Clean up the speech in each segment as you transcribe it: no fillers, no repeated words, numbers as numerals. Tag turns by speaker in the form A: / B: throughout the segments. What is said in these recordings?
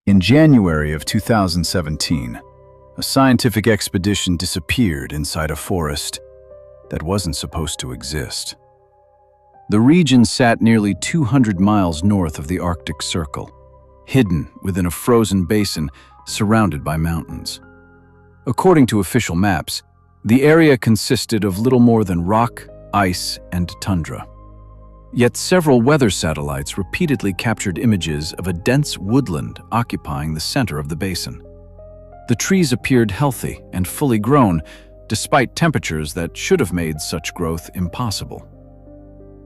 A: In January of 2017, a scientific expedition disappeared inside a forest that wasn't supposed to exist. The region sat nearly 200 miles north of the Arctic Circle, hidden within a frozen basin surrounded by mountains. According to official maps, the area consisted of little more than rock, ice, and tundra. Yet several weather satellites repeatedly captured images of a dense woodland occupying the center of the basin. The trees appeared healthy and fully grown, despite temperatures that should have made such growth impossible.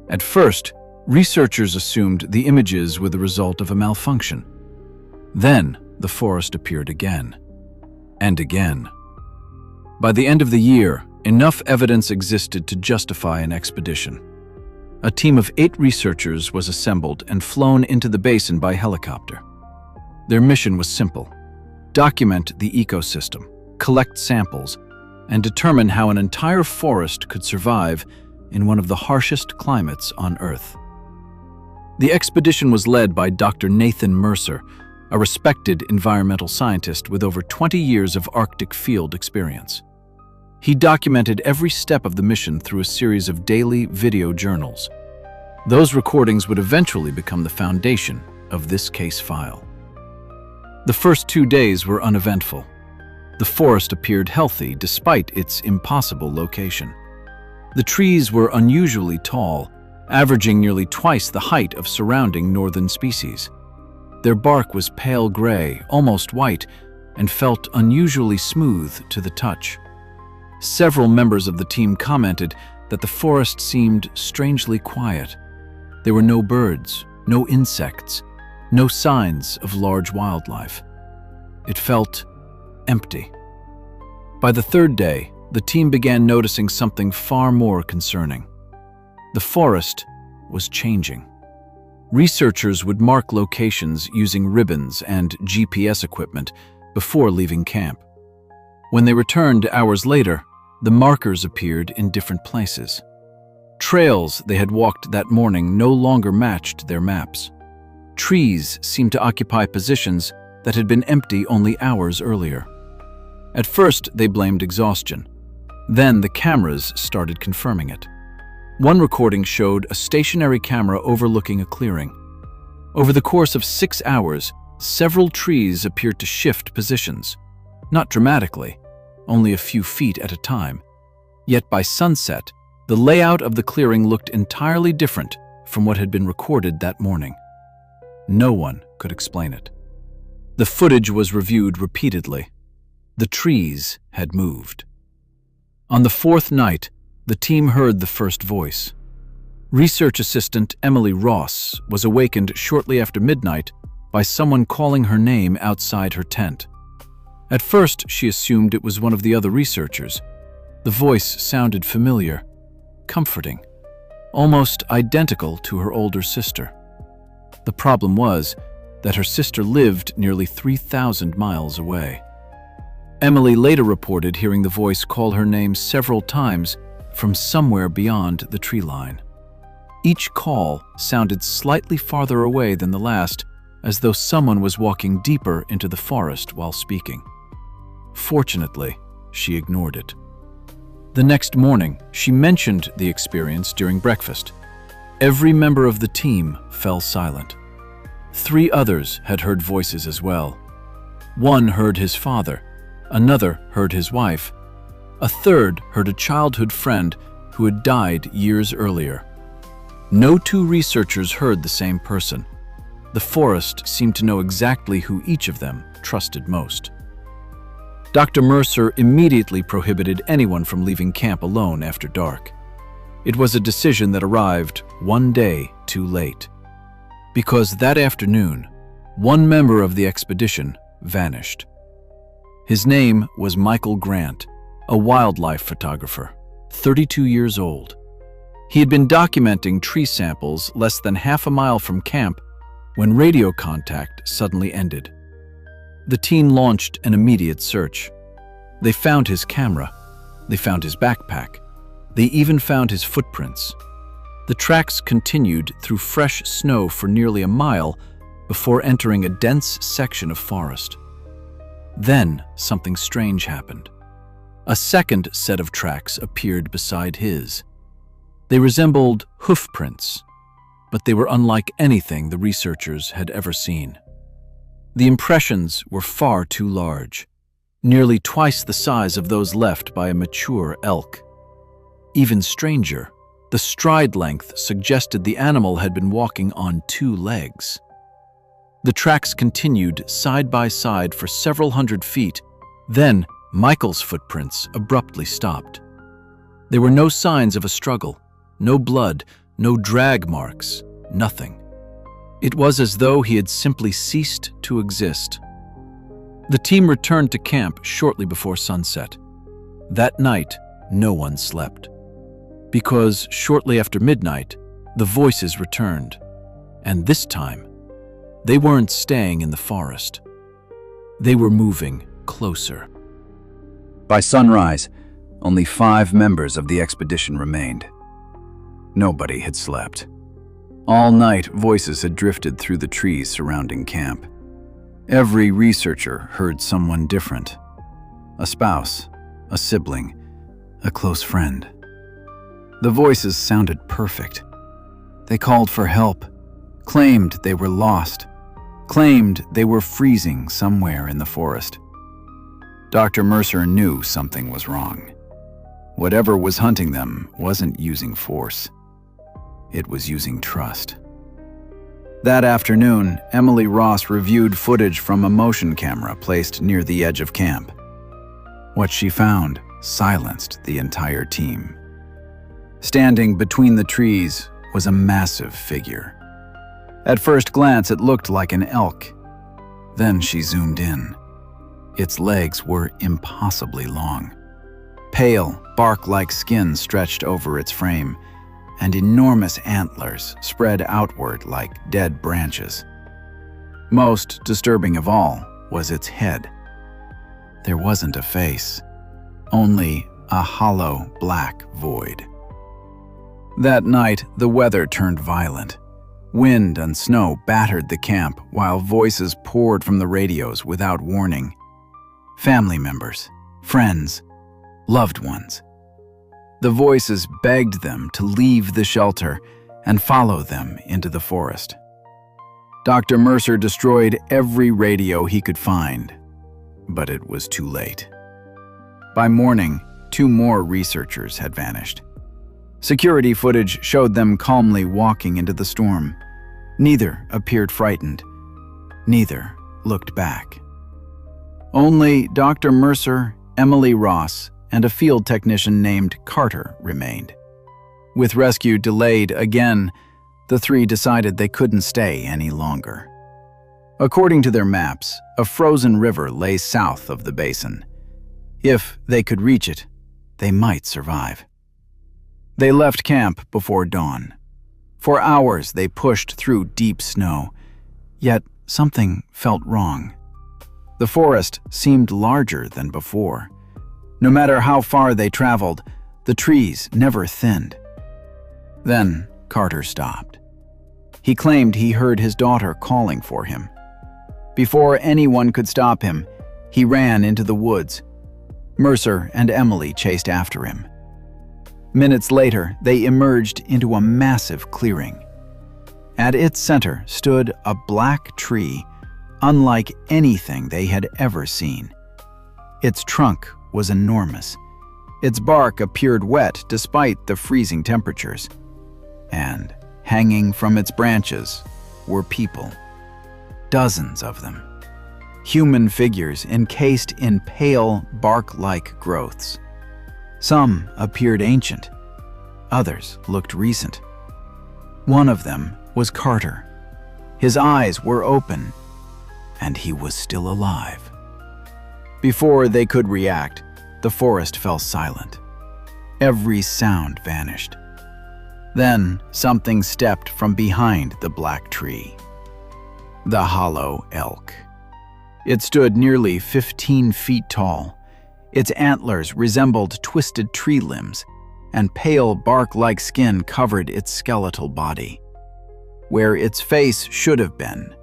A: At first, researchers assumed the images were the result of a malfunction. Then, the forest appeared again, and again. By the end of the year, enough evidence existed to justify an expedition. A team of 8 researchers was assembled and flown into the basin by helicopter. Their mission was simple: document the ecosystem, collect samples, and determine how an entire forest could survive in one of the harshest climates on Earth. The expedition was led by Dr. Nathan Mercer, a respected environmental scientist with over 20 years of Arctic field experience. He documented every step of the mission through a series of daily video journals. Those recordings would eventually become the foundation of this case file. The first 2 days were uneventful. The forest appeared healthy despite its impossible location. The trees were unusually tall, averaging nearly twice the height of surrounding northern species. Their bark was pale gray, almost white, and felt unusually smooth to the touch. Several members of the team commented that the forest seemed strangely quiet. There were no birds, no insects, no signs of large wildlife. It felt empty. By the 3rd day, the team began noticing something far more concerning. The forest was changing. Researchers would mark locations using ribbons and GPS equipment before leaving camp. When they returned hours later, the markers appeared in different places. Trails they had walked that morning no longer matched their maps. Trees seemed to occupy positions that had been empty only hours earlier. At first, they blamed exhaustion. Then the cameras started confirming it. One recording showed a stationary camera overlooking a clearing. Over the course of 6 hours, several trees appeared to shift positions. Not dramatically, only a few feet at a time. Yet by sunset, the layout of the clearing looked entirely different from what had been recorded that morning. No one could explain it. The footage was reviewed repeatedly. The trees had moved. On the 4th night, the team heard the first voice. Research assistant Emily Ross was awakened shortly after midnight by someone calling her name outside her tent. At first, she assumed it was one of the other researchers. The voice sounded familiar, comforting, almost identical to her older sister. The problem was that her sister lived nearly 3,000 miles away. Emily later reported hearing the voice call her name several times from somewhere beyond the tree line. Each call sounded slightly farther away than the last, as though someone was walking deeper into the forest while speaking. Fortunately, she ignored it. The next morning, she mentioned the experience during breakfast. Every member of the team fell silent. 3 others had heard voices as well. One heard his father, another heard his wife, a third heard a childhood friend who had died years earlier. No 2 researchers heard the same person. The forest seemed to know exactly who each of them trusted most. Dr. Mercer immediately prohibited anyone from leaving camp alone after dark. It was a decision that arrived 1 day too late. Because that afternoon, one member of the expedition vanished. His name was Michael Grant, a wildlife photographer, 32 years old. He had been documenting tree samples less than half a mile from camp when radio contact suddenly ended. The team launched an immediate search. They found his camera. They found his backpack. They even found his footprints. The tracks continued through fresh snow for nearly a mile
B: before entering a dense section of forest. Then something strange happened. A second set of tracks appeared beside his. They resembled hoof prints, but they were unlike anything the researchers had ever seen. The impressions were far too large, nearly twice the size of those left by a mature elk. Even stranger, the stride length suggested the animal had been walking on 2 legs. The tracks continued side by side for several hundred feet. Then Michael's footprints abruptly stopped. There were no signs of a struggle, no blood, no drag marks, nothing. It was as though he had simply ceased to exist. The team returned to camp shortly before sunset. That night, no one slept. Because shortly after midnight, the voices returned. And this time, they weren't staying in the forest. They were moving closer.
A: By sunrise, only 5 members of the expedition remained. Nobody had slept. All night, voices had drifted through the trees surrounding camp. Every researcher heard someone different. A spouse, a sibling, a close friend. The voices sounded perfect. They called for help, claimed they were lost, claimed they were freezing somewhere in the forest. Dr. Mercer knew something was wrong. Whatever was hunting them wasn't using force. It was using trust. That afternoon, Emily Ross reviewed footage from a motion camera placed near the edge of camp. What she found silenced the entire team. Standing between the trees was a massive figure. At first glance, it looked like an elk. Then she zoomed in. Its legs were impossibly long. Pale, bark-like skin stretched over its frame, and enormous antlers spread outward like dead branches. Most disturbing of all was its head. There wasn't a face, only a hollow black void. That night, the weather turned violent. Wind and snow battered the camp while voices poured from the radios without warning. Family members, friends, loved ones. The voices begged them to leave the shelter and follow them into the forest. Dr. Mercer destroyed every radio he could find, but it was too late. By morning, 2 more researchers had vanished. Security footage showed them calmly walking into the storm. Neither appeared frightened. Neither looked back. Only Dr. Mercer, Emily Ross, and a field technician named Carter remained. With rescue delayed again, the 3 decided they couldn't stay any longer. According to their maps, a frozen river lay south of the basin. If they could reach it, they might survive. They left camp before dawn. For hours they pushed through deep snow, yet something felt wrong. The forest seemed larger than before. No matter how far they traveled, the trees never thinned. Then Carter stopped. He claimed he heard his daughter calling for him. Before anyone could stop him, he ran into the woods. Mercer and Emily chased after him. Minutes later, they emerged into a massive clearing. At its center stood a black tree, unlike anything they had ever seen. Its trunk was enormous. Its bark appeared wet despite the freezing temperatures. And hanging from its branches were people. Dozens of them. Human figures encased in pale, bark-like growths. Some appeared ancient. Others looked recent. One of them was Carter. His eyes were open, and he was still alive. Before they could react, the forest fell silent. Every sound vanished. Then something stepped from behind the black tree. The hollow elk. It stood nearly 15 feet tall. Its antlers resembled twisted tree limbs, and pale bark-like skin covered its skeletal body. Where its face should have been,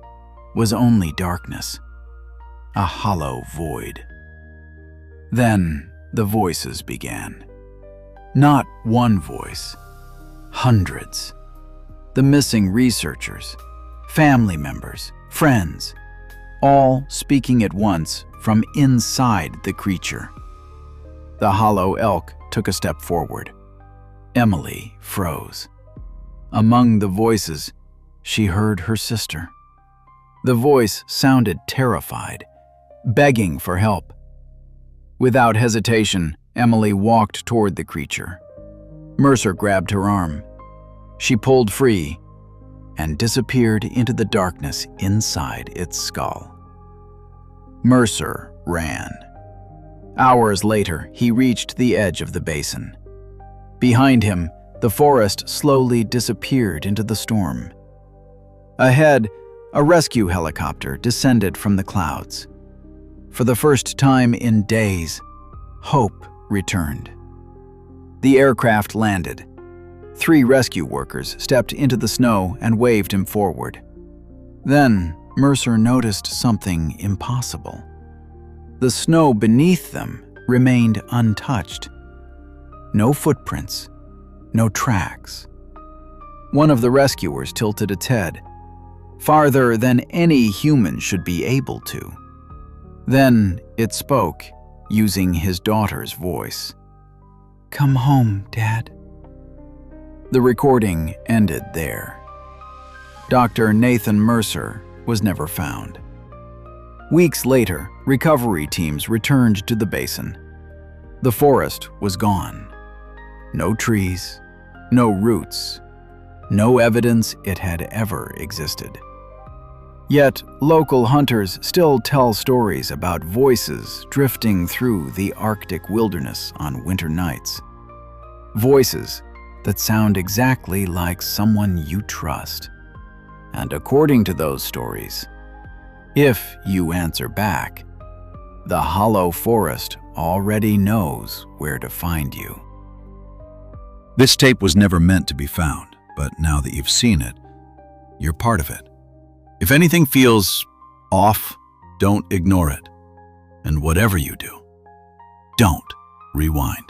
A: was only darkness, a hollow void. Then the voices began. Not one voice, hundreds. The missing researchers, family members, friends, all speaking at once from inside the creature. The hollow elk took a step forward. Emily froze. Among the voices, she heard her sister. The voice sounded terrified, begging for help. Without hesitation, Emily walked toward the creature. Mercer grabbed her arm. She pulled free and disappeared into the darkness inside its skull. Mercer ran. Hours later, he reached the edge of the basin. Behind him, the forest slowly disappeared into the storm. Ahead, a rescue helicopter descended from the clouds. For the first time in days, hope returned. The aircraft landed. 3 rescue workers stepped into the snow and waved him forward. Then, Mercer noticed something impossible. The snow beneath them remained untouched. No footprints, no tracks. One of the rescuers tilted its head, farther than any human should be able to. Then it spoke, using his daughter's voice. "Come home, Dad." The recording ended there. Dr. Nathan Mercer was never found. Weeks later, recovery teams returned to the basin. The forest was gone. No trees, no roots, no evidence it had ever existed. Yet, local hunters still tell stories about voices drifting through the Arctic wilderness on winter nights. Voices that sound exactly like someone you trust. And according to those stories, if you answer back, the hollow forest already knows where to find you.
C: This tape was never meant to be found, but now that you've seen it, you're part of it. If anything feels off, don't ignore it. And whatever you do, don't rewind.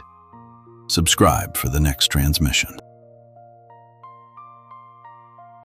C: Subscribe for the next transmission.